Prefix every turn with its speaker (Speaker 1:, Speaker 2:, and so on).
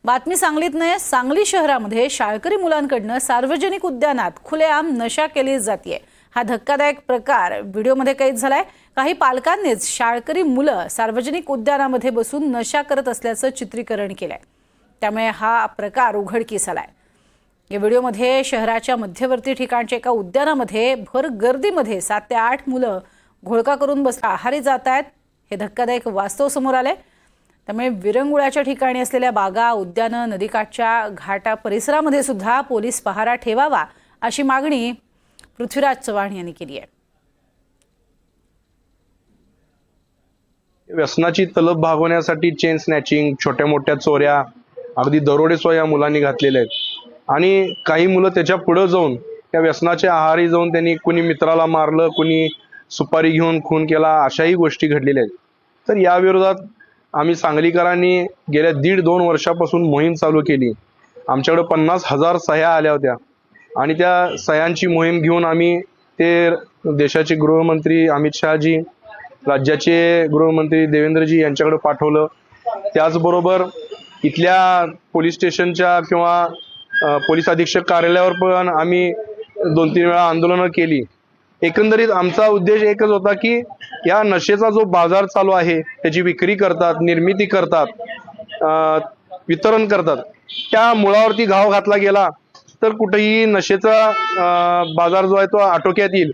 Speaker 1: बातमी सांगलीत नाही, सांगली शहरामध्ये शाळकरी मुलांकडून सार्वजनिक उद्यानात खुलेआम नशा केली जाते। हा धक्कादायक प्रकार व्हिडिओमध्ये कैद झालाय। काही पालकांनीच शाळकरी मुलं सार्वजनिक उद्यानामध्ये बसून नशा करत असल्याचं चित्रीकरण केलंय, त्यामुळे हा प्रकार उघडकीस आलाय। या व्हिडिओमध्ये शहराच्या मध्यवर्ती ठिकाणच्या एका उद्यानामध्ये भर गर्दीमध्ये 7 ते 8 मुलं घोळका करून आहारी जात आहेत। हे धक्कादायक वास्तव समोर आले, त्यामुळे विरंगुळ्याच्या ठिकाणी असलेल्या बागा, उद्यानं, नदीकाठच्या घाटा परिसरामध्ये सुद्धा पोलीस पहारा ठेवावा अशी मागणी पृथ्वीराज चव्हाण यांनी केली आहे।
Speaker 2: व्यसनाची तलब भागवण्यासाठी चेन स्नॅचिंग, छोट्या मोठ्या चोऱ्या, अगदी दरोडेसुद्धा या मुलांनी घातलेले आहेत। आणि काही मुलं त्याच्या पुढे जाऊन त्या व्यसनाच्या आहारी जाऊन त्यांनी कुणी मित्राला मारलं, कुणी सुपारी घेऊन खून केला, अशाही गोष्टी घडलेल्या आहेत। तर या विरोधात आम्ही सांगलीकरांनी गेल्या 1.5-2 वर्षापासून मोहीम चालू केली। आमच्याकडे 50,000 सह्या आल्या होत्या आणि त्या सह्यांची मोहीम घेऊन आम्ही ते देशाचे गृहमंत्री अमित शहाजी, राज्याचे गृहमंत्री देवेंद्रजी यांच्याकडे पाठवलं। त्याचबरोबर इथल्या पोलीस स्टेशनच्या किंवा पोलीस अधीक्षक कार्यालयावर पण आम्ही 2-3 वेळा आंदोलनं केली। एकंदरीत आमचा उद्देश एकच होता की या नशेचा जो बाजार चालू आहे, त्याची विक्री करतात, निर्मिती करतात, वितरण करतात, त्या मुळावरती घाव घातला गेला तर कुठेही नशेचा बाजार जो आहे तो आटोक्यात येईल।